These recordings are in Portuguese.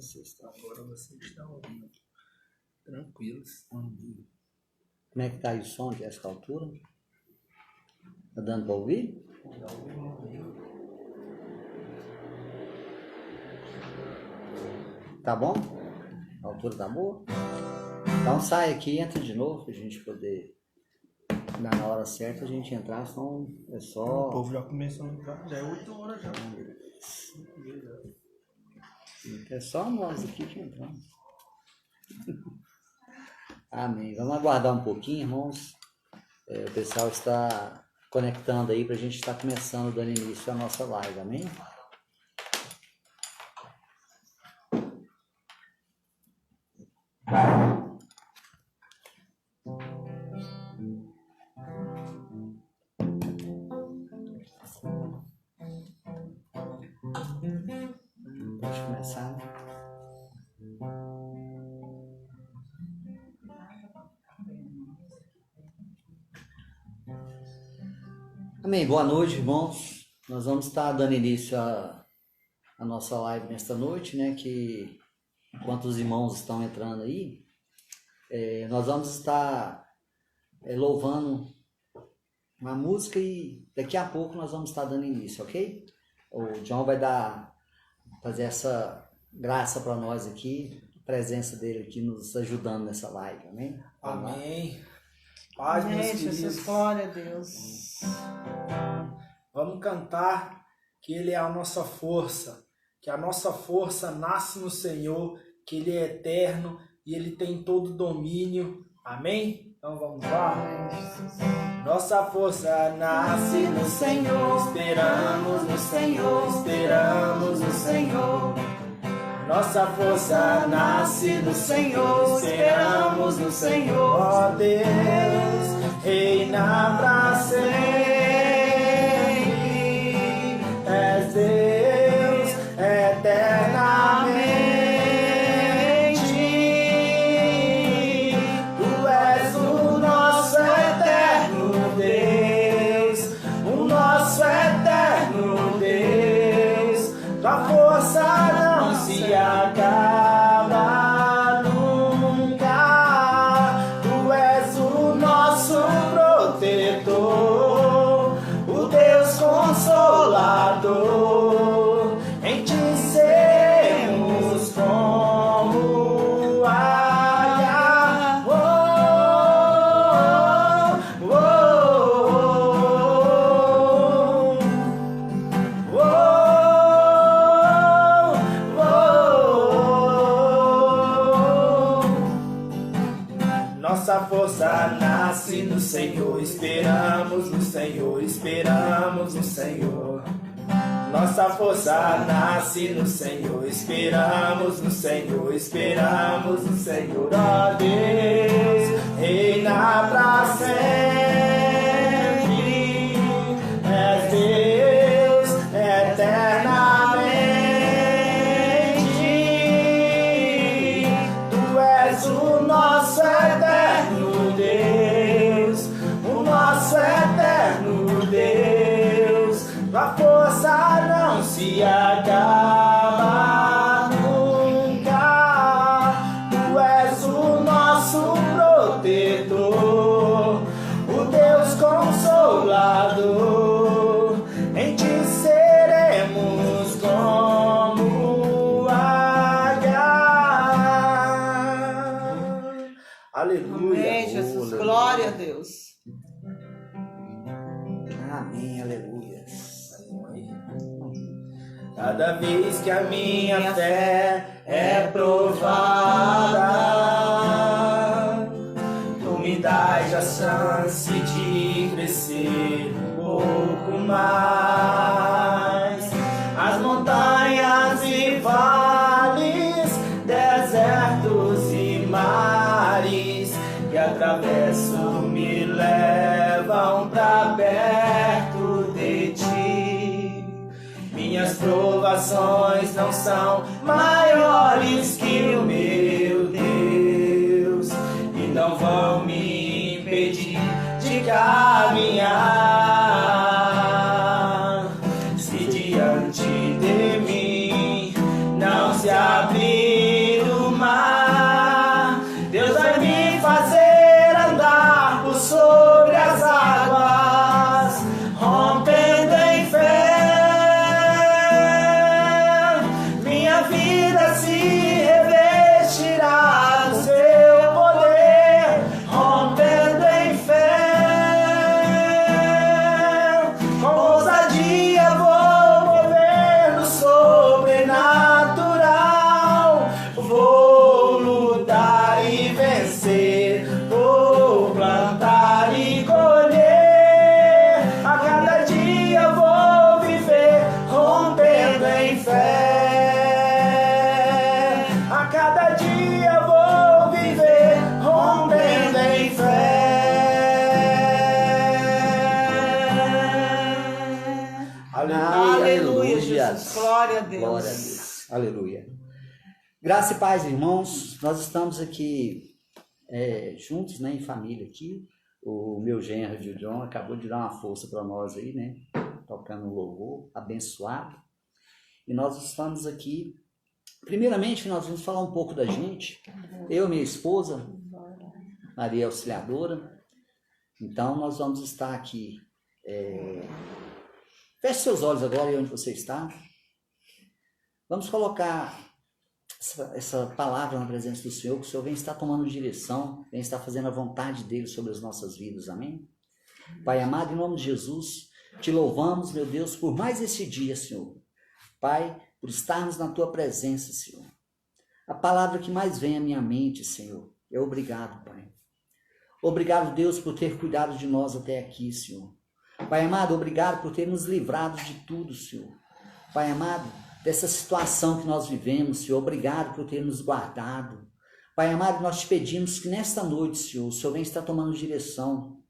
vocês estão? Agora vocês estão ouvindo. Tranquilos. Como é que tá aí o som de esta altura? Tá dando para ouvir? Tá bom? A altura tá boa? Então sai aqui e entra de novo pra gente poder dar na hora certa a gente entrar, senão é só. O povo já começou a entrar, já é 8 horas já. É só nós aqui que entramos. Amém. Vamos aguardar um pouquinho, irmãos. O pessoal está conectando aí para a gente estar começando, dando início à nossa live. Amém? Pode começar, né? Amém. Boa noite, irmãos. Nós vamos estar dando início à nossa live nesta noite, né? Que enquanto os irmãos estão entrando aí, nós vamos estar louvando uma música e daqui a pouco nós vamos estar dando início, ok? O John vai fazer essa graça para nós aqui, a presença dele aqui nos ajudando nessa live, amém? Amém. Paz, meus queridos. Jesus, glória a Deus. Vamos cantar que Ele é a nossa força, que a nossa força nasce no Senhor, que Ele é eterno e Ele tem todo domínio. Amém? Então vamos lá. Nossa força nasce no Senhor, esperamos no Senhor, esperamos no Senhor. Nossa força nasce do Senhor, esperamos no Senhor. Ó Deus, reina pra sempre. És Deus eternamente. Tu és o nosso eterno Deus, o nosso eterno Deus. Tua força não se acaba nunca. Tu és o nosso protetor, o Deus consolador. Em ti seremos como águia. Oh, oh, oh, oh, oh. Nossa força nasce no Senhor, esperamos no Senhor, esperamos no Senhor. Nossa força nasce no Senhor, esperamos no Senhor, esperamos no Senhor. Ó Deus, reina pra sempre. És Deus eternamente. Tu és o nosso eterno Deus, o nosso eterno Deus. Tua força não se acaba nunca. Tu és o nosso protetor, o Deus consolador. Em ti seremos como águia. Aleluia. Amém, Jesus, Aleluia. glória a Deus. Amém, aleluia. Cada vez que a minha fé é provada, tu me dás a chance de crescer um pouco mais. As montanhas e vales, desertos e mares que atravesso me levam pra perto de ti. Minhas provações não são maiores que o meu Deus e não vão me impedir de caminhar. Se diante de mim não se abrir vida se revestirá do seu poder, rompendo em fé. Com ousadia vou mover no sobrenatural, vou lutar e vencer, vou plantar e colher. A cada dia vou viver rompendo em fé. A cada dia vou viver rompendo em fé. Aleluia, Jesus. Glória a Deus. Glória a Deus. Aleluia. Graça e paz, irmãos. Nós estamos aqui juntos, né, em família aqui. O meu genro de John acabou de dar uma força para nós aí, né? Tocando um louvor, abençoado. E nós estamos aqui. Primeiramente, nós vamos falar um pouco da gente. Eu e minha esposa, Maria Auxiliadora. Então, nós vamos estar aqui. Feche seus olhos agora aí onde você está. Vamos colocar essa palavra na presença do Senhor, que o Senhor vem estar tomando direção, vem estar fazendo a vontade dele sobre as nossas vidas, amém? Pai amado, em nome de Jesus, te louvamos, meu Deus, por mais esse dia, Senhor. Pai, por estarmos na tua presença, Senhor. A palavra que mais vem à minha mente, Senhor, é obrigado, Pai. Obrigado, Deus, por ter cuidado de nós até aqui, Senhor. Pai amado, obrigado por ter nos livrado de tudo, Senhor. Pai amado, dessa situação que nós vivemos, Senhor, obrigado por ter nos guardado. Pai amado, nós te pedimos que nesta noite, Senhor, o Senhor venha estar tomando direção,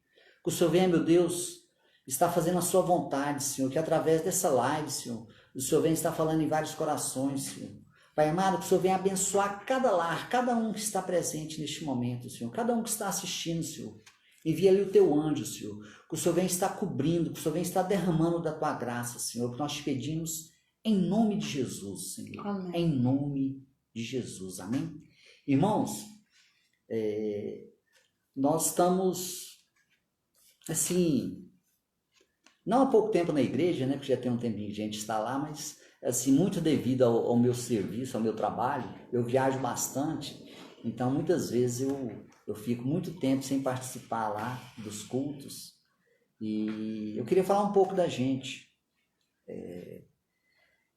que o Senhor venha, meu Deus, estar fazendo a sua vontade, Senhor, que através dessa live, Senhor, o Senhor venha estar falando em vários corações, Senhor. Pai amado, que o Senhor venha abençoar cada lar, cada um que está presente neste momento, Senhor, cada um que está assistindo, Senhor. Envia ali o teu anjo, Senhor, que o Senhor venha estar cobrindo, que o Senhor venha estar derramando da tua graça, Senhor, que nós te pedimos em nome de Jesus, Senhor. Amém. Em nome de Jesus, amém? Irmãos, nós estamos, assim, não há pouco tempo na igreja, né, porque já tem um tempinho que a gente está lá, mas, assim, muito devido ao meu serviço, ao meu trabalho, eu viajo bastante, então, muitas vezes eu fico muito tempo sem participar lá dos cultos, e eu queria falar um pouco da gente.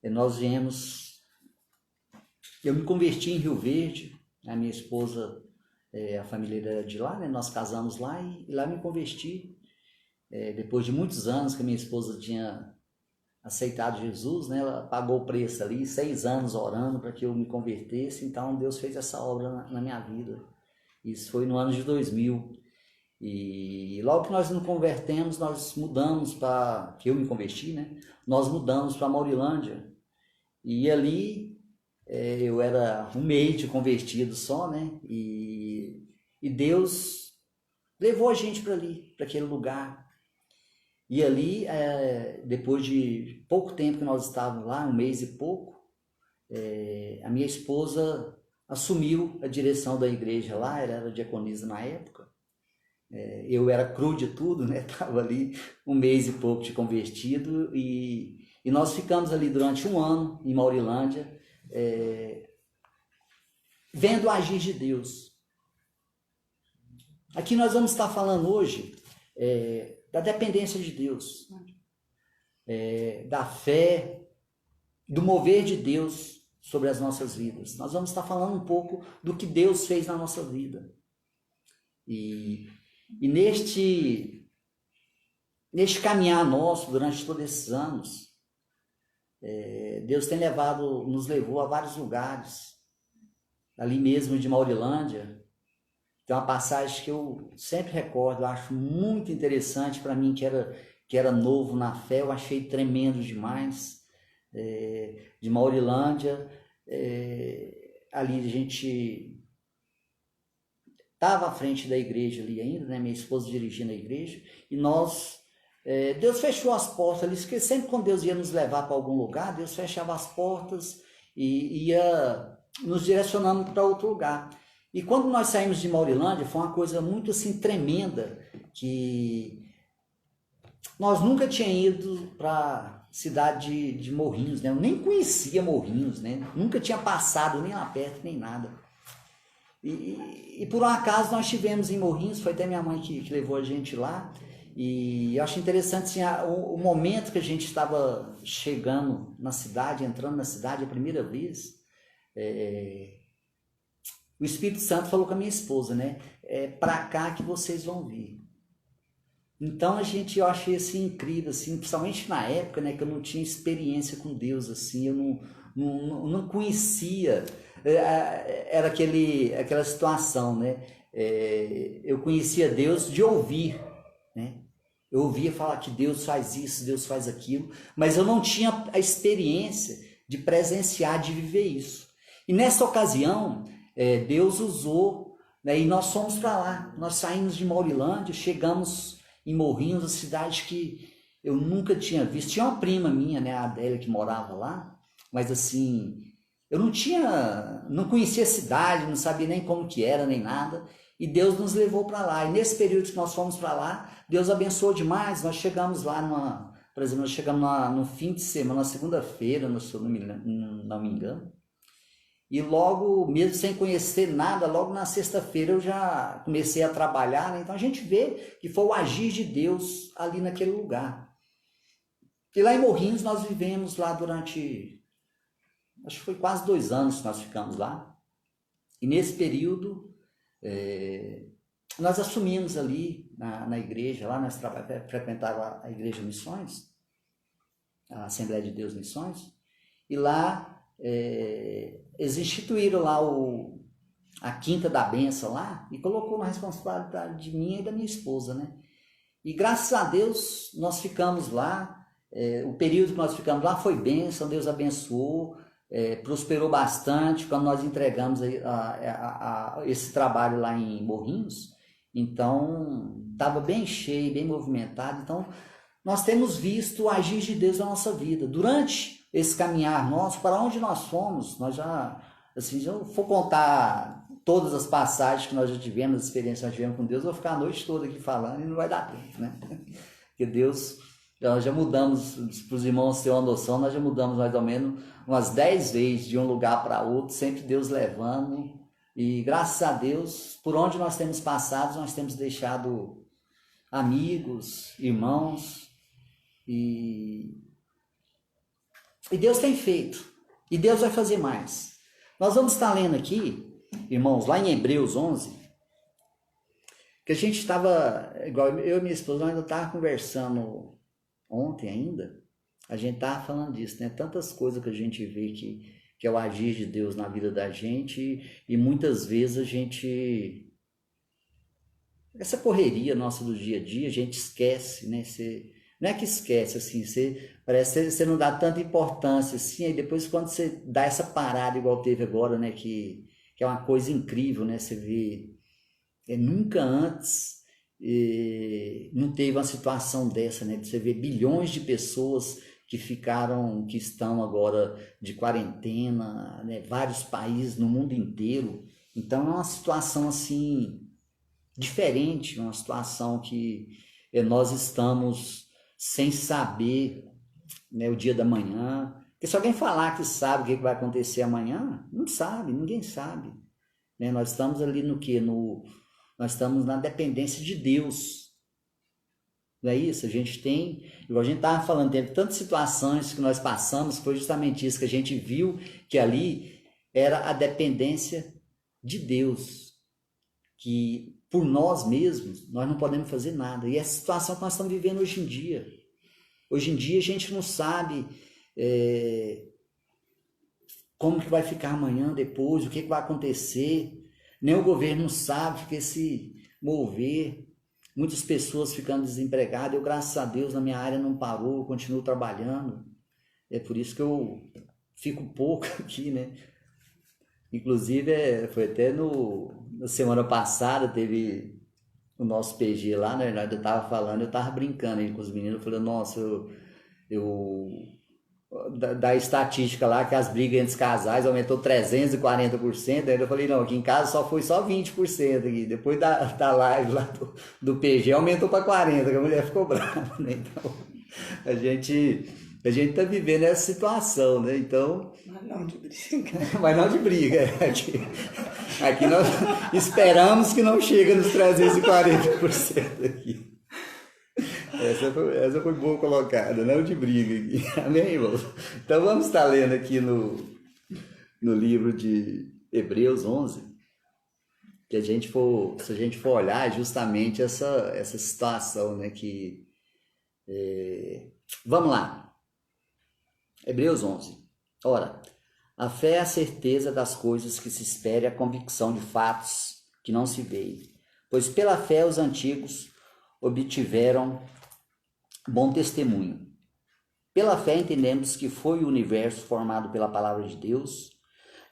Nós viemos, eu me converti em Rio Verde, a minha esposa, a família era de lá, né? Nós casamos lá e lá me converti, depois de muitos anos que a minha esposa tinha aceitado Jesus, né? Ela pagou o preço ali, 6 anos orando para que eu me convertesse, então Deus fez essa obra na minha vida. Isso foi no ano de 2000, e logo que nós nos convertemos, nós mudamos para, que eu me converti, né? Nós mudamos para Maurilândia. E ali eu era um mês de convertido só, né? E Deus levou a gente para ali, para aquele lugar. E ali, depois de pouco tempo que nós estávamos lá, um mês e pouco, a minha esposa assumiu a direção da igreja lá, ela era diaconisa na época. Eu era cru de tudo, né? Estava ali um mês e pouco de convertido e nós ficamos ali durante um ano em Maurilândia, vendo o agir de Deus. Aqui nós vamos estar falando hoje da dependência de Deus, da fé, do mover de Deus sobre as nossas vidas. Nós vamos estar falando um pouco do que Deus fez na nossa vida. E neste caminhar nosso, durante todos esses anos, Deus tem nos levou a vários lugares. Ali mesmo de Maurilândia, tem uma passagem que eu sempre recordo, eu acho muito interessante para mim, que era novo na fé, eu achei tremendo demais. De Maurilândia, ali a gente estava à frente da igreja ali ainda, né? Minha esposa dirigindo a igreja, e Deus fechou as portas ali, porque sempre quando Deus ia nos levar para algum lugar, Deus fechava as portas e ia nos direcionando para outro lugar. E quando nós saímos de Maurilândia, foi uma coisa muito assim tremenda, que nós nunca tínhamos ido para cidade de Morrinhos, né? Eu nem conhecia Morrinhos, né? Nunca tinha passado nem lá perto, nem nada. E por um acaso nós estivemos em Morrinhos, foi até minha mãe que levou a gente lá. E eu acho interessante assim, o momento que a gente estava chegando na cidade, entrando na cidade a primeira vez, o Espírito Santo falou com a minha esposa, né? É para cá que vocês vão vir. Então eu achei assim incrível, assim, principalmente na época, né, que eu não tinha experiência com Deus, assim, eu não conhecia, era aquela situação, né? Eu conhecia Deus de ouvir, né? Eu ouvia falar que Deus faz isso, Deus faz aquilo, mas eu não tinha a experiência de presenciar, de viver isso. E nessa ocasião, Deus usou, né, e nós fomos para lá, nós saímos de Maurilândia, chegamos em Morrinhos, uma cidade que eu nunca tinha visto. Tinha uma prima minha, né, a Adélia, que morava lá, mas assim, eu não conhecia a cidade, não sabia nem como que era, nem nada, e Deus nos levou para lá. E nesse período que nós fomos para lá, Deus abençoou demais. Nós chegamos lá, por exemplo, nós chegamos no fim de semana, na segunda-feira, se eu não me engano. E logo, mesmo sem conhecer nada, logo na sexta-feira eu já comecei a trabalhar, né? Então a gente vê que foi o agir de Deus ali naquele lugar. E lá em Morrinhos nós vivemos lá durante, acho que foi quase 2 anos que nós ficamos lá. E nesse período, nós assumimos ali na igreja, lá nós frequentávamos a Igreja Missões, a Assembleia de Deus Missões, e lá eles instituíram lá a Quinta da Bênção lá e colocou na responsabilidade de mim e da minha esposa, né? E graças a Deus nós ficamos lá, o período que nós ficamos lá foi bênção, Deus abençoou, prosperou bastante quando nós entregamos esse trabalho lá em Morrinhos. Então estava bem cheio, bem movimentado. Então nós temos visto o agir de Deus na nossa vida. Durante esse caminhar nosso, para onde nós fomos, nós já, assim, se eu for contar todas as passagens que nós já tivemos, as experiências que nós tivemos com Deus, eu vou ficar a noite toda aqui falando e não vai dar tempo, né? Porque Deus, nós já mudamos, para os irmãos terem uma noção, nós já mudamos mais ou menos umas 10 vezes de um lugar para outro, sempre Deus levando. E graças a Deus, por onde nós temos passado, nós temos deixado amigos, irmãos, e Deus tem feito, e Deus vai fazer mais. Nós vamos estar lendo aqui, irmãos, lá em Hebreus 11, que a gente estava, igual eu e minha esposa, nós ainda estávamos conversando ontem ainda, a gente estava falando disso, né? Tantas coisas que a gente vê que é o agir de Deus na vida da gente, e muitas vezes a gente, essa correria nossa do dia a dia, a gente esquece, né? Não é que esquece, assim, parece que você não dá tanta importância, assim, aí depois quando você dá essa parada igual teve agora, né, que é uma coisa incrível, né, você vê, nunca antes não teve uma situação dessa, né, de você ver bilhões de pessoas que estão agora de quarentena, né, vários países no mundo inteiro. Então é uma situação, assim, diferente, uma situação que nós estamos sem saber, né, o dia da manhã. Porque se alguém falar que sabe o que vai acontecer amanhã, não sabe, ninguém sabe, né? Nós estamos ali no quê? Nós estamos na dependência de Deus. Não é isso? A gente tem, igual a gente estava falando, teve tantas situações que nós passamos, foi justamente isso que a gente viu, que ali era a dependência de Deus, que por nós mesmos, nós não podemos fazer nada. E essa situação que nós estamos vivendo hoje em dia. Hoje em dia a gente não sabe como que vai ficar amanhã, depois, o que vai acontecer. Nem o governo sabe, fica se mover. Muitas pessoas ficando desempregadas. Eu, graças a Deus, na minha área não parou, eu continuo trabalhando. É por isso que eu fico pouco aqui, né? Inclusive, foi até na semana passada, teve o nosso PG lá, né? Eu estava falando, eu estava brincando aí com os meninos, eu falei, nossa, da estatística lá, que as brigas entre os casais aumentou 340%, aí eu falei, não, aqui em casa foi só 20% aqui, depois da live lá do PG aumentou para 40%, que a mulher ficou brava, né? Então, a gente tá vivendo essa situação, né? Então... Mas não de briga. Mas não de briga, aqui nós esperamos que não chegue nos 340% aqui. Essa foi boa colocada, não de briga aqui. Amém, irmãos? Então vamos estar lendo aqui no livro de Hebreus 11, que se a gente for olhar justamente essa situação, né? Vamos lá. Hebreus 11. Ora, a fé é a certeza das coisas que se espera e a convicção de fatos que não se veem. Pois pela fé os antigos obtiveram bom testemunho. Pela fé entendemos que foi o universo formado pela palavra de Deus,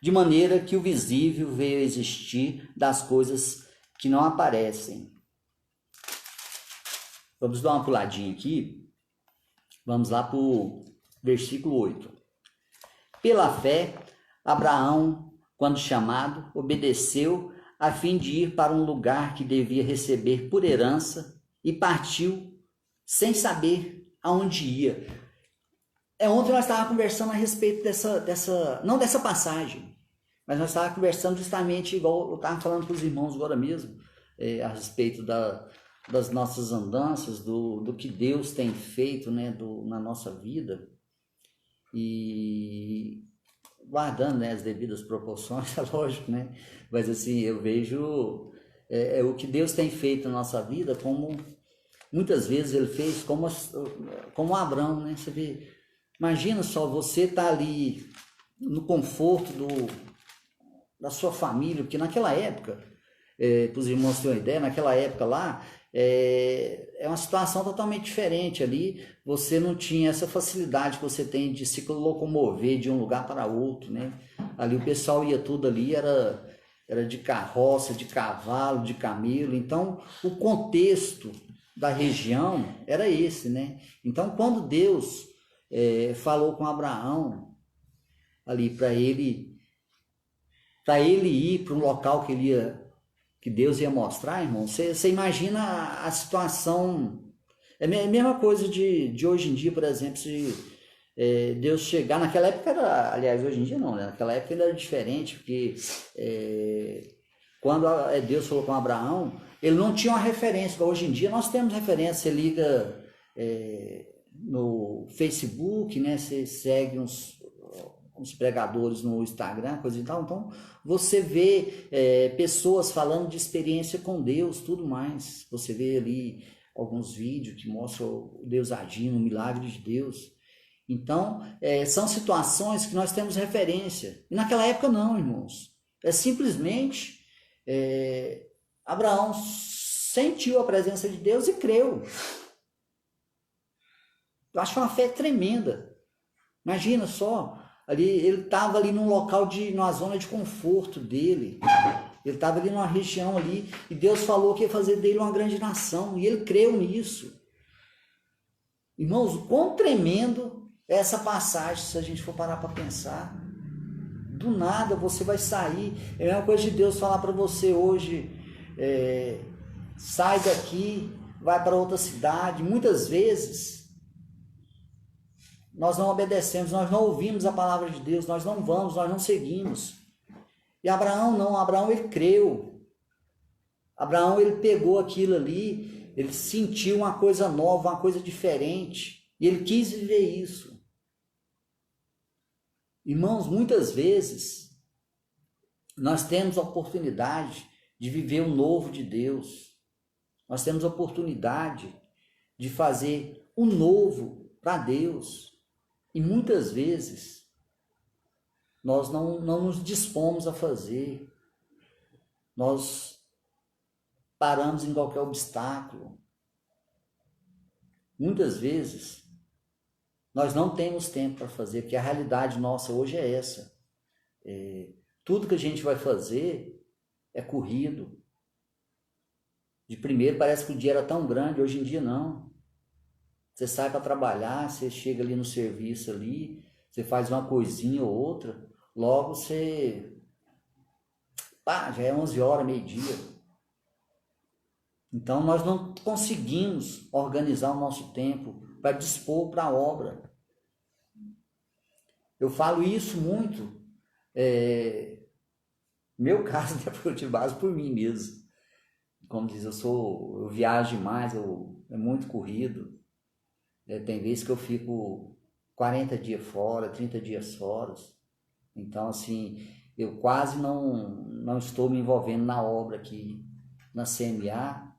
de maneira que o visível veio a existir das coisas que não aparecem. Vamos dar uma puladinha aqui. Vamos lá para o versículo 8. Pela fé, Abraão, quando chamado, obedeceu a fim de ir para um lugar que devia receber por herança e partiu sem saber aonde ia. Ontem nós estávamos conversando a respeito não dessa passagem, mas nós estávamos conversando justamente igual eu estava falando para os irmãos agora mesmo, a respeito das nossas andanças, do que Deus tem feito, né, na nossa vida. E guardando, né, as devidas proporções, é lógico, né? Mas assim, eu vejo o que Deus tem feito na nossa vida, como muitas vezes ele fez como Abraão, né? Você vê, imagina só, você tá ali no conforto da sua família, porque naquela época, para os irmãos terem uma ideia, naquela época lá, é uma situação totalmente diferente ali. Você não tinha essa facilidade que você tem de se locomover de um lugar para outro, né? Ali o pessoal ia tudo ali, era de carroça, de cavalo, de camelo. Então o contexto da região era esse, né? Então quando Deus falou com Abraão ali para ele ir para um local que Deus ia mostrar, irmão, você imagina a situação. É a mesma coisa de hoje em dia, por exemplo, se Deus chegar, naquela época aliás, hoje em dia não, né? Naquela época ele era diferente, porque quando Deus falou com Abraão, ele não tinha uma referência. Hoje em dia nós temos referência, você liga no Facebook, né? Você segue uns pregadores no Instagram, coisa e tal, então você vê pessoas falando de experiência com Deus, tudo mais. Você vê ali alguns vídeos que mostram o Deus agindo, o milagre de Deus. Então, são situações que nós temos referência. E naquela época não, irmãos. Simplesmente Abraão sentiu a presença de Deus e creu. Eu acho uma fé tremenda. Imagina só, ali, ele estava ali num local, numa zona de conforto dele. Ele estava ali numa região ali, e Deus falou que ia fazer dele uma grande nação, e ele creu nisso. Irmãos, o quão tremendo é essa passagem, se a gente for parar para pensar. Do nada você vai sair. É a mesma coisa de Deus falar para você hoje, sai daqui, vai para outra cidade. Muitas vezes nós não obedecemos, nós não ouvimos a palavra de Deus, nós não vamos, nós não seguimos. E Abraão não, Abraão ele creu. Abraão ele pegou aquilo ali, ele sentiu uma coisa nova, uma coisa diferente, e ele quis viver isso. Irmãos, muitas vezes nós temos a oportunidade de viver o novo de Deus. Nós temos a oportunidade de fazer o novo para Deus. E muitas vezes nós não nos dispomos a fazer. Nós paramos em qualquer obstáculo. Muitas vezes nós não temos tempo para fazer, porque a realidade nossa hoje é essa. Tudo que a gente vai fazer é corrido. De primeiro parece que o dia era tão grande, hoje em dia não. Você sai para trabalhar, você chega ali no serviço ali, Você faz uma coisinha ou outra, logo você... já é 11 horas, meio-dia. Então nós não conseguimos organizar o nosso tempo para dispor para a obra. Eu falo isso muito, meu caso da Frutibase por mim mesmo. Como diz, eu viajo demais, é muito corrido. Tem vezes que eu fico 40 dias fora, 30 dias fora. Então, assim, eu quase não estou me envolvendo na obra aqui na CMA,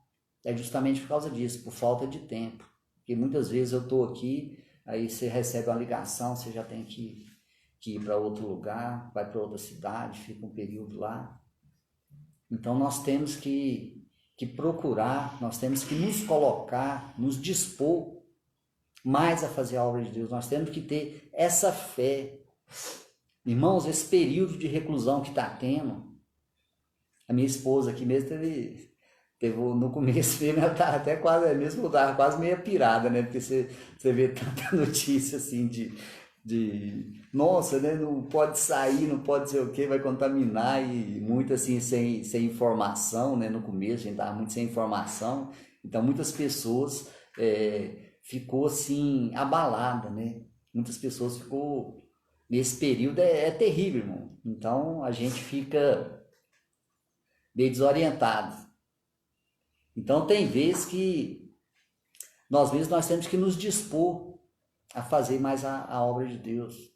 justamente por causa disso, por falta de tempo. Porque muitas vezes eu estou aqui, aí você recebe uma ligação, você já tem que ir para outro lugar, vai para outra cidade, fica um período lá. Então nós temos que procurar, nós temos que nos colocar, nos dispor mais a fazer a obra de Deus. Nós temos que ter essa fé. Irmãos, esse período de reclusão que está tendo, a minha esposa aqui mesmo teve no começo mesmo, ela tá até quase, mesmo estava quase meio pirada, né? Porque você vê tanta notícia assim nossa, né? Não pode sair, não pode ser o que, vai contaminar, e muito assim sem informação, né? No começo a gente estava muito sem informação, então muitas pessoas ficou assim abalada, né? Muitas pessoas ficou nesse período, é terrível, irmão. Então a gente fica meio desorientado. Então tem vezes que nós temos que nos dispor a fazer mais a obra de Deus.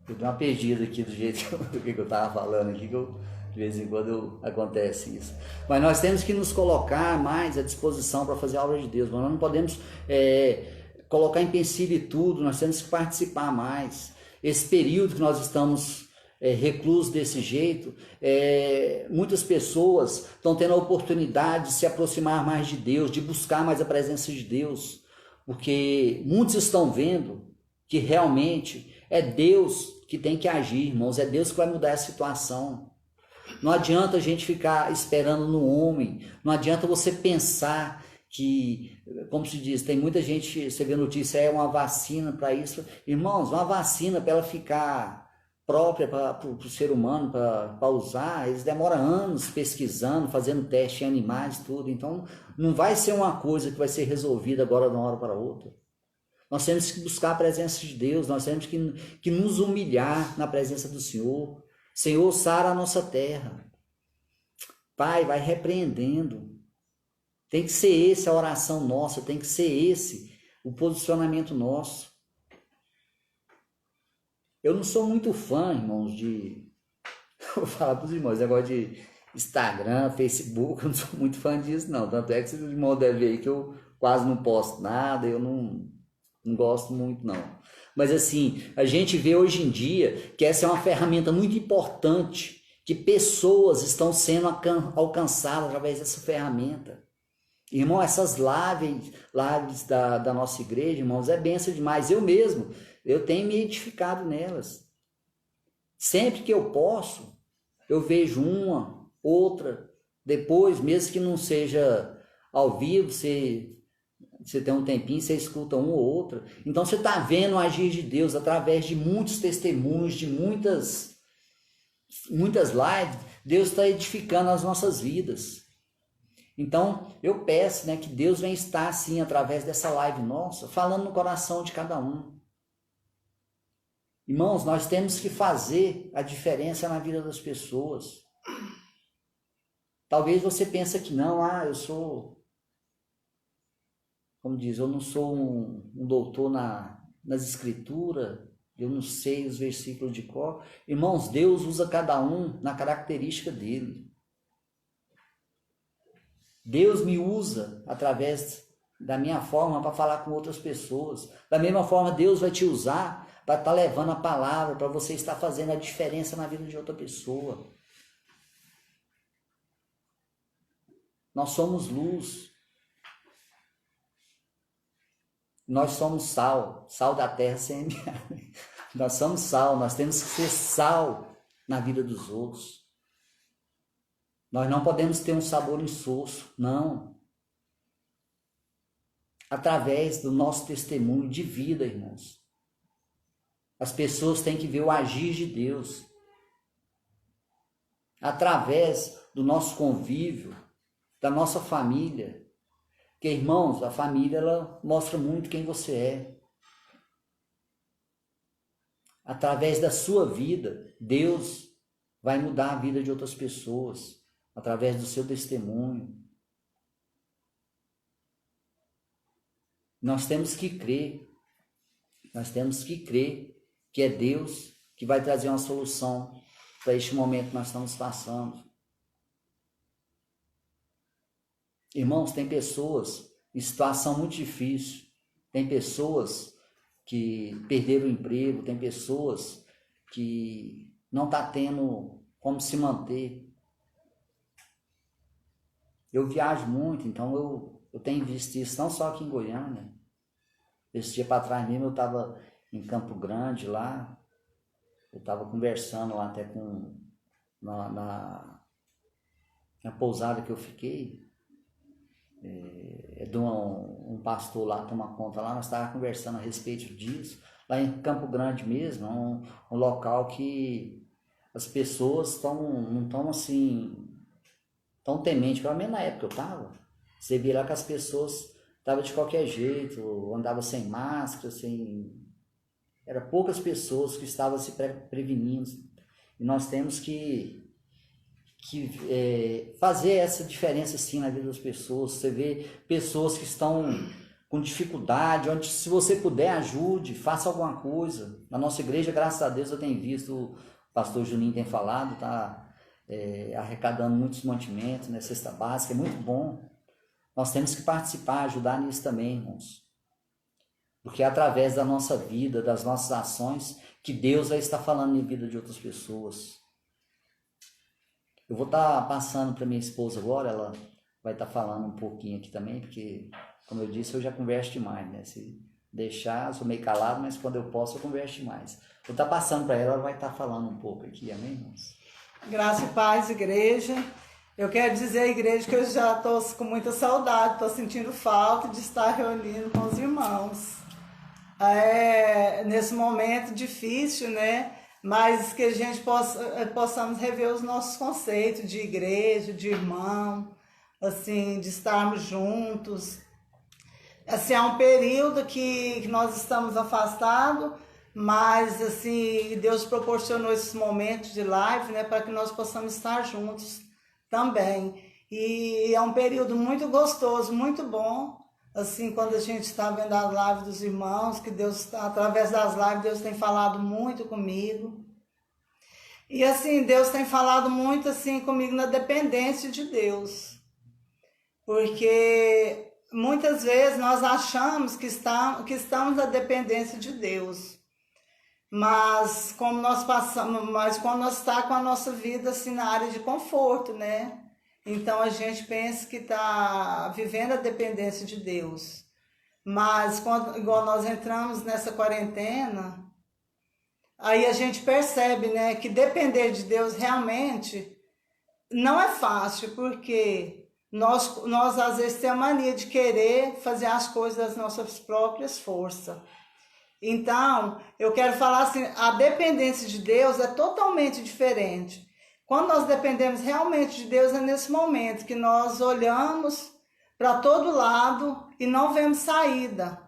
Eu dei uma perdida aqui do jeito que eu estava falando aqui, que de vez em quando acontece isso. Mas nós temos que nos colocar mais à disposição para fazer a obra de Deus. Mas nós não podemos colocar em empecilho tudo, nós temos que participar mais. Esse período que nós estamos reclusos desse jeito, muitas pessoas estão tendo a oportunidade de se aproximar mais de Deus, de buscar mais a presença de Deus, porque muitos estão vendo que realmente é Deus que tem que agir, irmãos, é Deus que vai mudar a situação. Não adianta a gente ficar esperando no homem, não adianta você pensar que, como se diz, tem muita gente, você vê notícia, uma vacina para isso. Irmãos, uma vacina para ela ficar própria para o ser humano, para usar, eles demoram anos pesquisando, fazendo teste em animais, tudo. Então, não vai ser uma coisa que vai ser resolvida agora de uma hora para outra. Nós temos que buscar a presença de Deus, nós temos que nos humilhar na presença do Senhor. Senhor, sara a nossa terra. Pai, vai repreendendo. Tem que ser essa a oração nossa, tem que ser esse o posicionamento nosso. Eu não sou muito fã, irmãos, vou falar para os irmãos, negócio de Instagram, Facebook, eu não sou muito fã disso, não. Tanto é que vocês irmãos devem ver aí que eu quase não posto nada, eu não gosto muito, não. Mas assim, a gente vê hoje em dia que essa é uma ferramenta muito importante, que pessoas estão sendo alcançadas através dessa ferramenta. Irmão, essas lives da nossa igreja, irmãos, é bênção demais. Eu tenho me edificado nelas. Sempre que eu posso, eu vejo uma, outra, depois, mesmo que não seja ao vivo, você tem um tempinho, você escuta uma ou outra. Então você está vendo o agir de Deus através de muitos testemunhos, de muitas lives. Deus está edificando as nossas vidas. Então eu peço, né, que Deus venha estar assim, através dessa live nossa, falando no coração de cada um. Irmãos, nós temos que fazer a diferença na vida das pessoas. Talvez você pense que não, eu sou, como diz, eu não sou um doutor nas escrituras, eu não sei os versículos de cor. Irmãos, Deus usa cada um na característica dele. Deus me usa através da minha forma para falar com outras pessoas. Da mesma forma, Deus vai te usar para estar levando a palavra, para você estar fazendo a diferença na vida de outra pessoa. Nós somos luz. Nós somos sal da terra semeada. Nós somos sal, nós temos que ser sal na vida dos outros. Nós não podemos ter um sabor insosso, não. Através do nosso testemunho de vida, irmãos. As pessoas têm que ver o agir de Deus através do nosso convívio, da nossa família. Porque, irmãos, a família ela mostra muito quem você é. Através da sua vida, Deus vai mudar a vida de outras pessoas, através do seu testemunho. Nós temos que crer que é Deus que vai trazer uma solução para este momento que nós estamos passando. Irmãos, tem pessoas em situação muito difícil, tem pessoas que perderam o emprego, tem pessoas que não estão tendo como se manter. Eu viajo muito, então eu tenho visto isso não só aqui em Goiânia. Esse dia para trás mesmo eu estava em Campo Grande lá, eu estava conversando lá até com na pousada que eu fiquei, de um pastor lá toma conta lá, nós estávamos conversando a respeito disso, lá em Campo Grande mesmo, um local que as pessoas não estão assim, tão temente, pelo menos na época eu estava, você via lá que as pessoas estavam de qualquer jeito, andavam sem máscara, eram poucas pessoas que estavam se prevenindo, e nós temos que fazer essa diferença sim na vida das pessoas. Você vê pessoas que estão com dificuldade, onde se você puder ajude, faça alguma coisa. Na nossa igreja, graças a Deus, eu tenho visto, o pastor Juninho tem falado, está arrecadando muitos mantimentos, né, cesta básica, é muito bom. Nós temos que participar, ajudar nisso também, irmãos. Porque é através da nossa vida, das nossas ações, que Deus vai estar falando na vida de outras pessoas. Eu vou estar passando para minha esposa agora, ela vai estar falando um pouquinho aqui também, porque, como eu disse, eu já converso demais, né? Se deixar, eu sou meio calado, mas quando eu posso, eu converso demais. Vou estar passando para ela, ela vai estar falando um pouco aqui, amém, irmãos? Graça e paz, igreja. Eu quero dizer à igreja que eu já estou com muita saudade, estou sentindo falta de estar reunindo com os irmãos. Nesse momento difícil, né? Mas que a gente possamos rever os nossos conceitos de igreja, de irmão, assim, de estarmos juntos. Assim, é um período que nós estamos afastados, mas assim, Deus proporcionou esses momentos de live, né, para que nós possamos estar juntos também. E é um período muito gostoso, muito bom. Assim, quando a gente está vendo a live dos irmãos, que Deus, através das lives, Deus tem falado muito comigo. E assim, Deus tem falado muito assim comigo na dependência de Deus. Porque muitas vezes nós achamos que estamos na dependência de Deus. Mas quando nós está com a nossa vida assim na área de conforto, né? Então a gente pensa que está vivendo a dependência de Deus. Mas igual nós entramos nessa quarentena, aí a gente percebe, né, que depender de Deus realmente não é fácil, porque nós às vezes temos a mania de querer fazer as coisas das nossas próprias forças. Então, eu quero falar assim, a dependência de Deus é totalmente diferente. Quando nós dependemos realmente de Deus, é nesse momento que nós olhamos para todo lado e não vemos saída.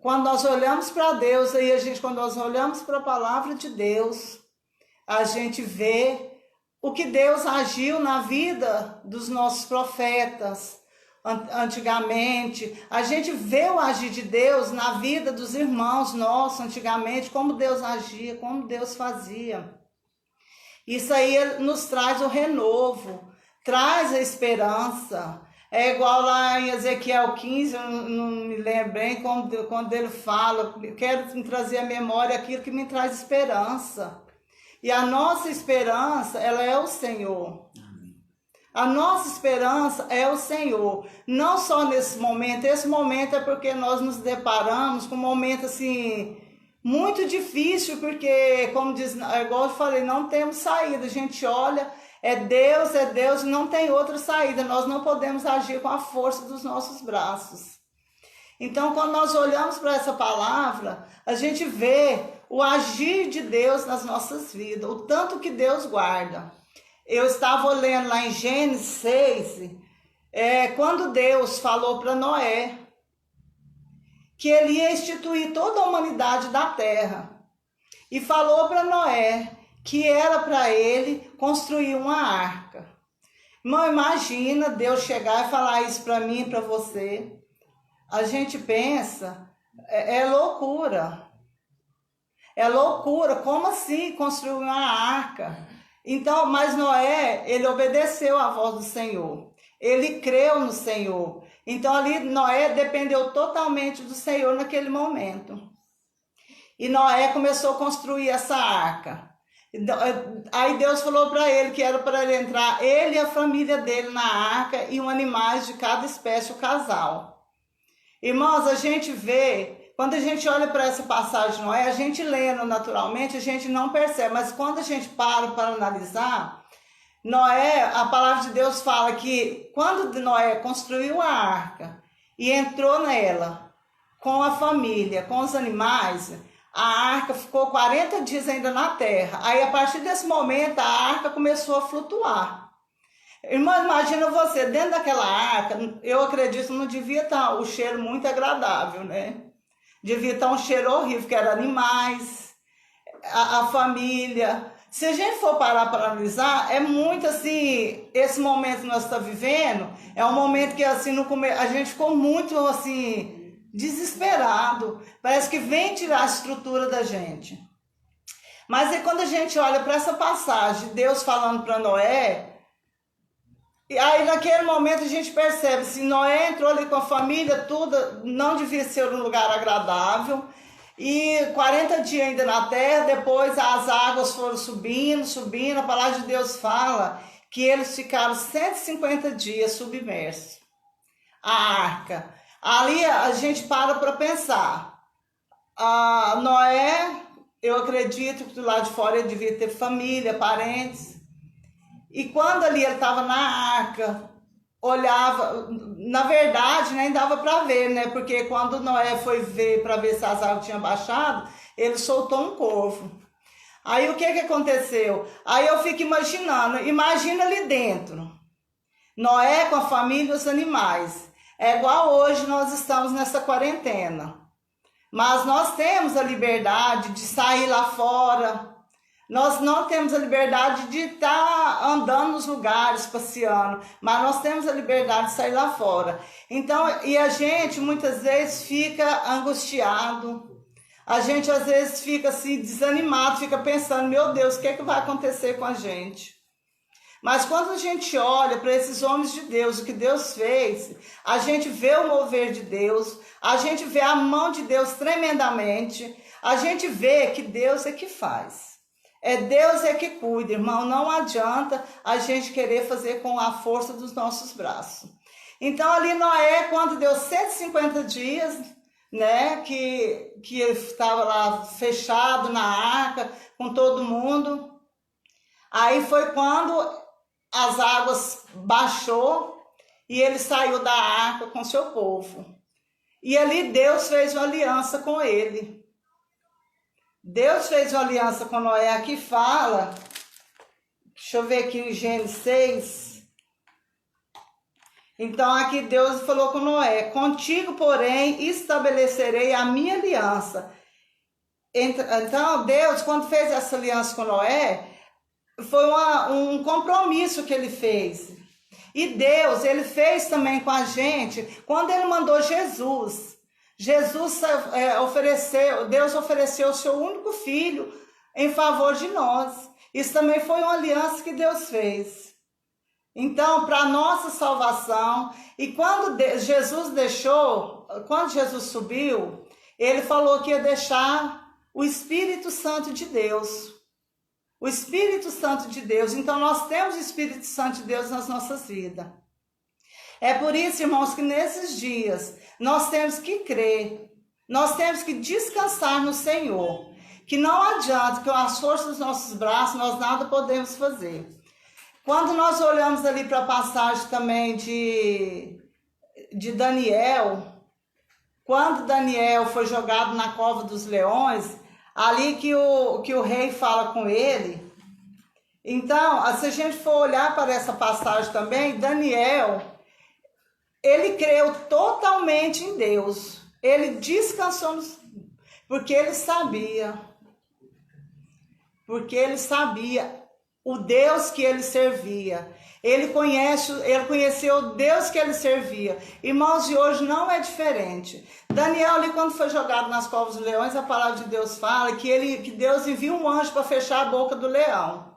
Quando nós olhamos para Deus, quando nós olhamos para a palavra de Deus, a gente vê o que Deus agiu na vida dos nossos profetas antigamente. A gente vê o agir de Deus na vida dos irmãos nossos antigamente, como Deus agia, como Deus fazia. Isso aí nos traz o renovo, traz a esperança. É igual lá em Ezequiel 15, eu não me lembro bem, quando ele fala, eu quero trazer à memória aquilo que me traz esperança. E a nossa esperança, ela é o Senhor. A nossa esperança é o Senhor. Não só nesse momento, esse momento é porque nós nos deparamos com um momento assim muito difícil, porque, como diz, igual eu falei, não temos saída. A gente olha, é Deus, não tem outra saída. Nós não podemos agir com a força dos nossos braços. Então, quando nós olhamos para essa palavra, a gente vê o agir de Deus nas nossas vidas, o tanto que Deus guarda. Eu estava lendo lá em Gênesis 6, quando Deus falou para Noé que ele ia instituir toda a humanidade da terra. E falou para Noé que era para ele construir uma arca. Irmão, imagina Deus chegar e falar isso para mim e para você. A gente pensa, é loucura. É loucura, como assim construir uma arca? Então, mas Noé, ele obedeceu à voz do Senhor. Ele creu no Senhor. Então ali Noé dependeu totalmente do Senhor naquele momento. E Noé começou a construir essa arca. Aí Deus falou para ele que era para ele entrar, ele e a família dele na arca e animais de cada espécie, o casal. Irmãos, a gente vê, quando a gente olha para essa passagem de Noé, a gente lendo naturalmente, a gente não percebe, mas quando a gente para analisar, Noé, a palavra de Deus fala que quando Noé construiu a arca e entrou nela com a família, com os animais, a arca ficou 40 dias ainda na terra. Aí, a partir desse momento, a arca começou a flutuar. Irmão, imagina você, dentro daquela arca, eu acredito que não devia estar o cheiro muito agradável, né? Devia estar um cheiro horrível, que eram animais, a família. Se a gente for parar para analisar, é muito assim, esse momento que nós estamos vivendo, é um momento que assim, no começo, a gente ficou muito assim, desesperado, parece que vem tirar a estrutura da gente. Mas aí quando a gente olha para essa passagem, Deus falando para Noé, e aí naquele momento a gente percebe, se Noé entrou ali com a família, tudo não devia ser um lugar agradável, e 40 dias ainda na terra, depois as águas foram subindo, a palavra de Deus fala que eles ficaram 150 dias submersos. A arca. Ali a gente para pensar. Noé, eu acredito que do lado de fora ele devia ter família, parentes. E quando ali ele estava na arca, olhava, na verdade, nem dava para ver, né? Porque quando Noé foi ver para ver se as águas tinham baixado, ele soltou um corvo. Aí o que aconteceu? Aí eu fico imaginando, imagina ali dentro, Noé com a família e os animais. É igual hoje nós estamos nessa quarentena. Mas nós temos a liberdade de sair lá fora. Nós não temos a liberdade de estar andando nos lugares, passeando. Mas nós temos a liberdade de sair lá fora. Então, e a gente muitas vezes fica angustiado. A gente às vezes fica assim desanimado, fica pensando, meu Deus, o que é que vai acontecer com a gente? Mas quando a gente olha para esses homens de Deus, o que Deus fez, a gente vê o mover de Deus, a gente vê a mão de Deus tremendamente, a gente vê que Deus é que faz. Deus é que cuida, irmão, não adianta a gente querer fazer com a força dos nossos braços. Então ali Noé, quando deu 150 dias, né, que ele estava lá fechado na arca com todo mundo, aí foi quando as águas baixou e ele saiu da arca com seu povo. E ali Deus fez uma aliança com ele. Deus fez uma aliança com Noé. Aqui fala, deixa eu ver aqui em Gênesis 6. Então aqui Deus falou com Noé, contigo, porém, estabelecerei a minha aliança. Então Deus, quando fez essa aliança com Noé, foi um compromisso que ele fez. E Deus, ele fez também com a gente, quando ele mandou Jesus. Deus ofereceu o seu único filho em favor de nós. Isso também foi uma aliança que Deus fez. Então, para nossa salvação, e quando Jesus subiu, ele falou que ia deixar o Espírito Santo de Deus. O Espírito Santo de Deus. Então, nós temos o Espírito Santo de Deus nas nossas vidas. É por isso, irmãos, que nesses dias nós temos que crer, nós temos que descansar no Senhor. Que não adianta, que com as forças dos nossos braços nós nada podemos fazer. Quando nós olhamos ali para a passagem também de Daniel, quando Daniel foi jogado na cova dos leões, ali que o rei fala com ele. Então, se a gente for olhar para essa passagem também, Daniel, ele creu totalmente em Deus. Ele descansou, porque ele sabia o Deus que ele servia. Ele conheceu o Deus que ele servia. Irmãos, e hoje não é diferente. Daniel, ali quando foi jogado nas covas dos leões, a palavra de Deus fala que Deus envia um anjo para fechar a boca do leão.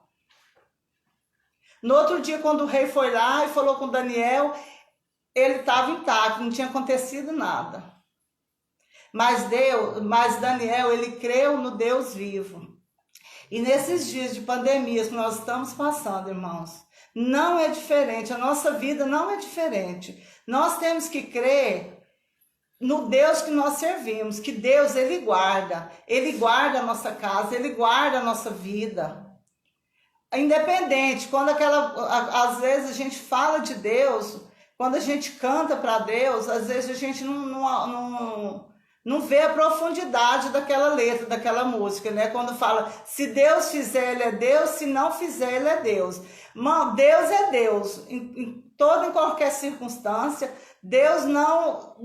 No outro dia, quando o rei foi lá e falou com Daniel, ele estava intacto, não tinha acontecido nada. Mas Daniel, ele creu no Deus vivo. E nesses dias de pandemia que nós estamos passando, irmãos, não é diferente, a nossa vida não é diferente. Nós temos que crer no Deus que nós servimos, que Deus, Ele guarda a nossa casa, Ele guarda a nossa vida. Independente, quando às vezes a gente fala de Deus, quando a gente canta para Deus, às vezes a gente não vê a profundidade daquela letra, daquela música, né? Quando fala, se Deus fizer, Ele é Deus, se não fizer, Ele é Deus. Deus é Deus, em qualquer circunstância. Deus não,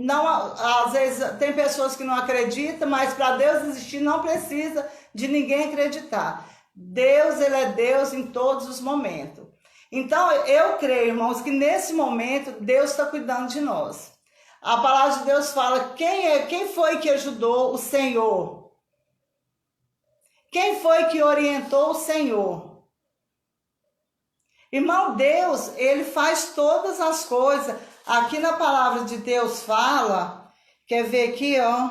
às vezes tem pessoas que não acreditam, mas para Deus existir não precisa de ninguém acreditar. Deus, Ele é Deus em todos os momentos. Então, eu creio, irmãos, que nesse momento Deus está cuidando de nós. A palavra de Deus fala, quem foi que ajudou o Senhor? Quem foi que orientou o Senhor? Irmão, Deus, Ele faz todas as coisas. Aqui na palavra de Deus fala, quer ver aqui, ó,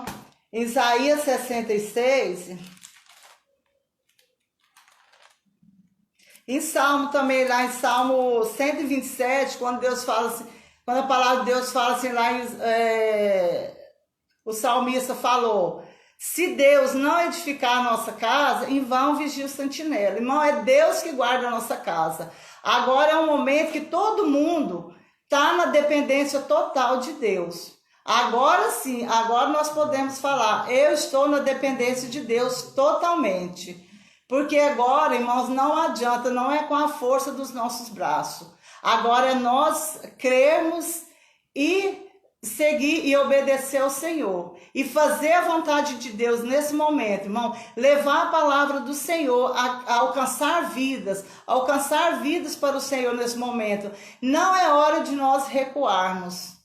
Isaías 66... Em Salmo também, lá em Salmo 127, quando Deus fala assim, quando a palavra de Deus fala assim, lá o salmista falou, se Deus não edificar a nossa casa, em vão vigia o sentinela. Irmão, é Deus que guarda a nossa casa. Agora é um momento que todo mundo está na dependência total de Deus. Agora sim, agora nós podemos falar, eu estou na dependência de Deus totalmente. Porque agora, irmãos, não adianta, não é com a força dos nossos braços. Agora é nós crermos e seguir e obedecer ao Senhor. E fazer a vontade de Deus nesse momento, irmão. Levar a palavra do Senhor a alcançar vidas para o Senhor nesse momento. Não é hora de nós recuarmos.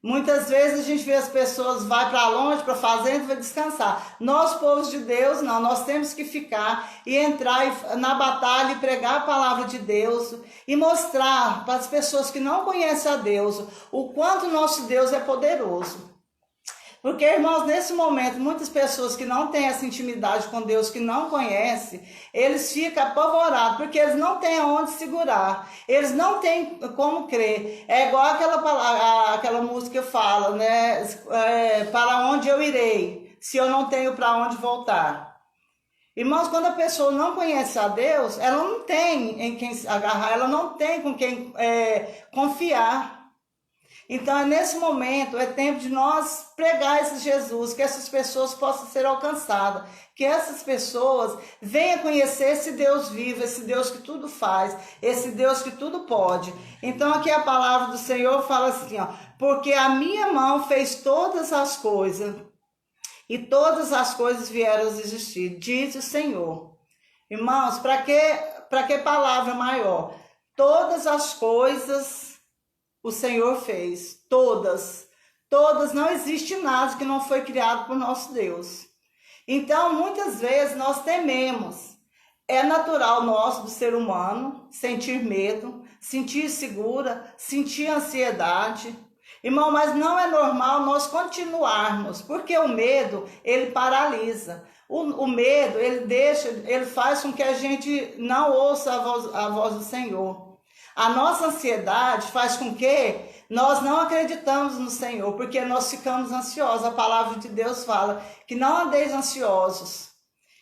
Muitas vezes a gente vê as pessoas, vai para longe, para a fazenda, vai descansar. Nós, povos de Deus, não. Nós temos que ficar e entrar na batalha e pregar a palavra de Deus e mostrar para as pessoas que não conhecem a Deus o quanto nosso Deus é poderoso. Porque, irmãos, nesse momento, muitas pessoas que não têm essa intimidade com Deus, que não conhecem, eles ficam apavorados, porque eles não têm aonde segurar, eles não têm como crer. É igual aquela música que fala, né? Para onde eu irei, se eu não tenho para onde voltar. Irmãos, quando a pessoa não conhece a Deus, ela não tem em quem se agarrar, ela não tem com quem confiar. Então, nesse momento, é tempo de nós pregar esse Jesus, que essas pessoas possam ser alcançadas, que essas pessoas venham conhecer esse Deus vivo, esse Deus que tudo faz, esse Deus que tudo pode. Então, aqui a palavra do Senhor fala assim, ó, porque a minha mão fez todas as coisas, e todas as coisas vieram a existir, diz o Senhor. Irmãos, para que palavra maior? Todas as coisas o Senhor fez, todas, não existe nada que não foi criado por nosso Deus. Então, muitas vezes nós tememos, é natural nosso, do ser humano, sentir medo, sentir insegura, sentir ansiedade. Irmão, mas não é normal nós continuarmos, porque o medo, ele paralisa. O medo, ele faz com que a gente não ouça a voz do Senhor. A nossa ansiedade faz com que nós não acreditamos no Senhor, porque nós ficamos ansiosos. A palavra de Deus fala que não andeis ansiosos.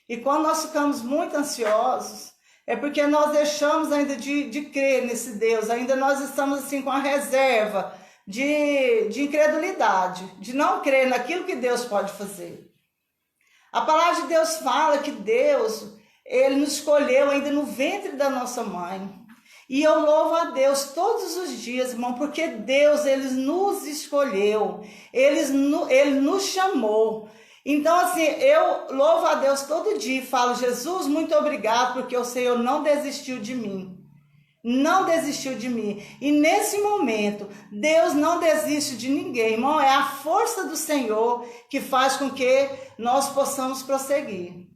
E quando nós ficamos muito ansiosos, é porque nós deixamos ainda de crer nesse Deus, ainda nós estamos assim com a reserva de incredulidade, de não crer naquilo que Deus pode fazer. A palavra de Deus fala que Deus, Ele nos escolheu ainda no ventre da nossa mãe. E eu louvo a Deus todos os dias, irmão, porque Deus, Ele nos escolheu, Ele nos chamou. Então, assim, eu louvo a Deus todo dia e falo, Jesus, muito obrigado, porque o Senhor não desistiu de mim. Não desistiu de mim. E nesse momento, Deus não desiste de ninguém, irmão. É a força do Senhor que faz com que nós possamos prosseguir.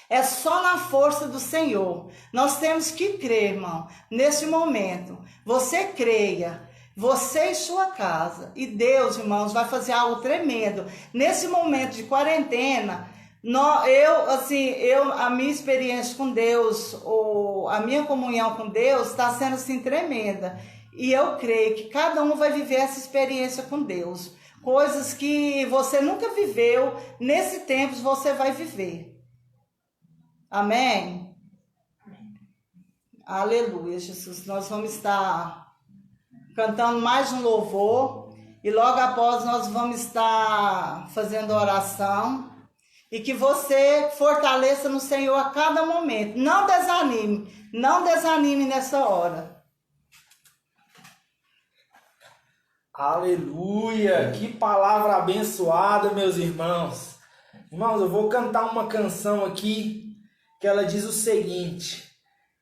É só na força do Senhor. Nós temos que crer, irmão. Nesse momento, você creia. Você e sua casa. E Deus, irmãos, vai fazer algo tremendo. Nesse momento de quarentena, a minha experiência com Deus, a minha comunhão com Deus está sendo assim tremenda. E eu creio que cada um vai viver essa experiência com Deus. Coisas que você nunca viveu, nesse tempo você vai viver. Amém? Aleluia, Jesus. Nós vamos estar cantando mais um louvor. E logo após nós vamos estar fazendo oração. E que você fortaleça no Senhor a cada momento. Não desanime nessa hora. Aleluia! Que palavra abençoada, meus irmãos. Irmãos, eu vou cantar uma canção aqui que ela diz o seguinte: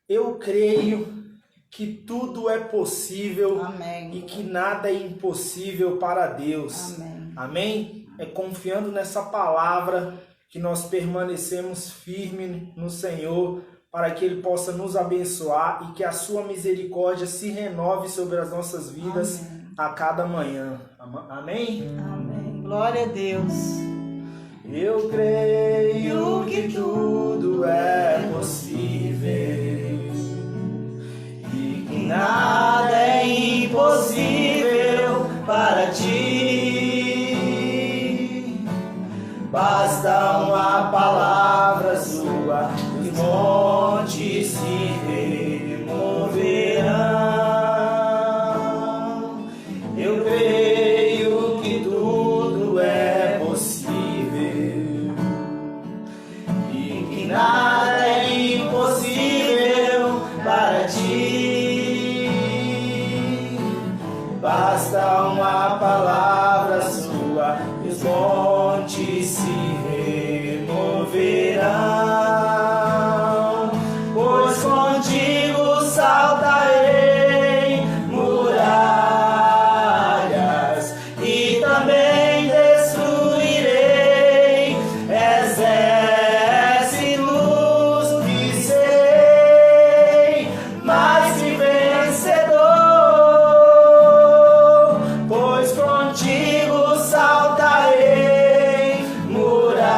eu creio que tudo é possível. Amém. E que nada é impossível para Deus. Amém. Amém? É confiando nessa palavra que nós permanecemos firmes no Senhor, para que Ele possa nos abençoar e que a sua misericórdia se renove sobre as nossas vidas. Amém. A cada manhã. Amém? Amém. Glória a Deus. Eu creio que tudo é possível e que nada é impossível para ti. Basta uma palavra sua, os montes se removerão. Eu creio que tudo é possível e que nada é impossível para ti. Basta uma palavra sua e os montes se removerão, pois contigo saltarei muralhas e também destruirei exércitos e serei mais que vencedor, pois contigo saltarei muralhas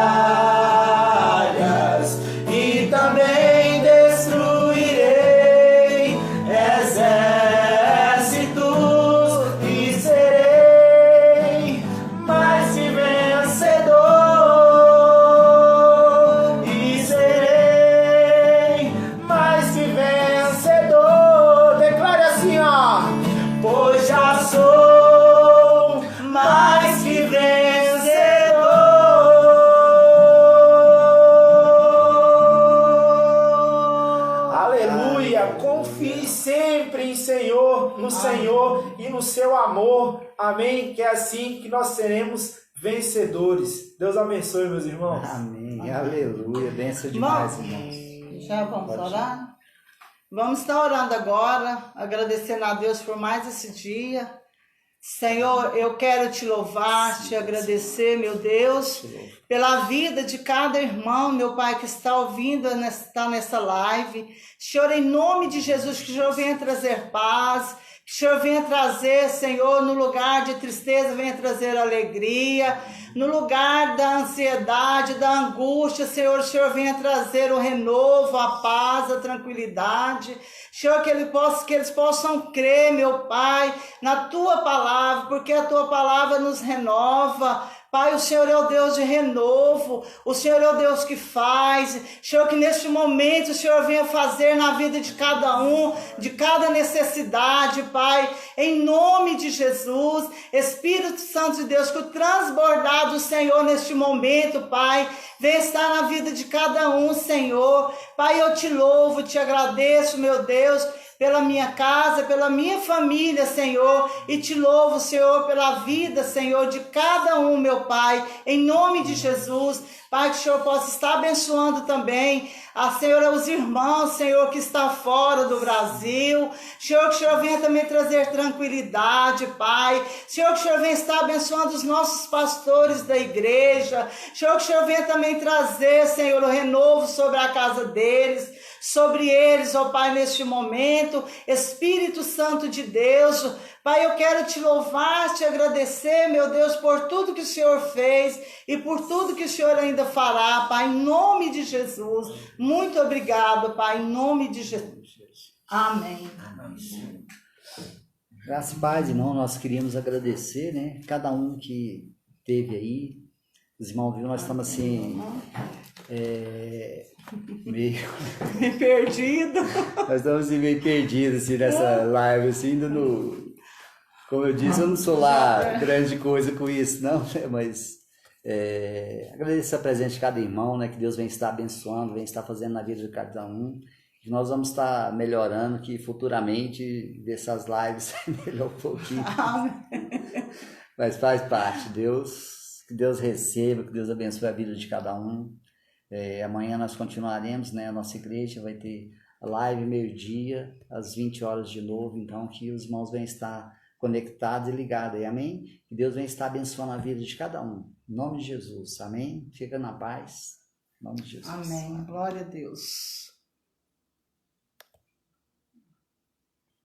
e também destruirei exércitos e serei mais que vencedor, e serei mais que vencedor. Declare assim, ó: pois já sou mais que vencedor. Aleluia! Confie sempre no Senhor e no seu amor. Amém? Que é assim que nós seremos vencedores. Deus abençoe, meus irmãos. Amém. Aleluia. Benção demais, irmãos. Já vamos orar? Vamos estar orando agora, agradecendo a Deus por mais esse dia. Senhor, eu quero te louvar, te agradecer, meu Deus, pela vida de cada irmão, meu Pai, que está ouvindo, está nessa live. Senhor, em nome de Jesus, que o Senhor venha trazer paz, que o Senhor venha trazer, Senhor, no lugar de tristeza, venha trazer alegria, no lugar da ansiedade, da angústia, Senhor, o Senhor venha trazer o renovo, a paz, a tranquilidade. Senhor, que eles possam crer, meu Pai, na Tua palavra, porque a Tua palavra nos renova, Pai, o Senhor é o Deus de renovo, o Senhor é o Deus que faz. Senhor, que neste momento o Senhor venha fazer na vida de cada um, de cada necessidade, Pai, em nome de Jesus. Espírito Santo de Deus, que o transbordar do Senhor neste momento, Pai, venha estar na vida de cada um, Senhor. Pai, eu te louvo, te agradeço, meu Deus, pela minha casa, pela minha família, Senhor, e te louvo, Senhor, pela vida, Senhor, de cada um, meu Pai, em nome de Jesus. Pai, que o Senhor possa estar abençoando também Senhor, os irmãos, Senhor, que estão fora do Brasil. Senhor, que o Senhor venha também trazer tranquilidade, Pai. Senhor, que o Senhor venha estar abençoando os nossos pastores da igreja. Senhor, que o Senhor venha também trazer, Senhor, o renovo sobre a casa deles, sobre eles, ó Pai, neste momento. Espírito Santo de Deus, Pai, eu quero te louvar, te agradecer, meu Deus, por tudo que o Senhor fez e por tudo que o Senhor ainda fará, Pai, em nome de Jesus. Muito obrigado, Pai, em nome de Jesus. Amém. Amém. Graças e paz, irmão, nós queríamos agradecer, né? Cada um que esteve aí. Os irmãos viram, nós estamos assim, meio perdido. Nós estamos assim, meio perdidos assim, nessa live, assim, ainda no... Como eu disse, eu não sou lá grande coisa com isso, não, né? Mas agradecer a presença de cada irmão, né? Que Deus vem estar abençoando, vem estar fazendo na vida de cada um. Que nós vamos estar melhorando, que futuramente dessas lives melhor um pouquinho. Mas faz parte, Deus, que Deus receba, que Deus abençoe a vida de cada um. Amanhã nós continuaremos, né? A nossa igreja vai ter live meio-dia, às 20 horas de novo, então que os irmãos venham estar conectados e ligados aí, amém? Que Deus venha estar abençoando a vida de cada um, em nome de Jesus, amém? Fica na paz, em nome de Jesus. Amém, glória a Deus.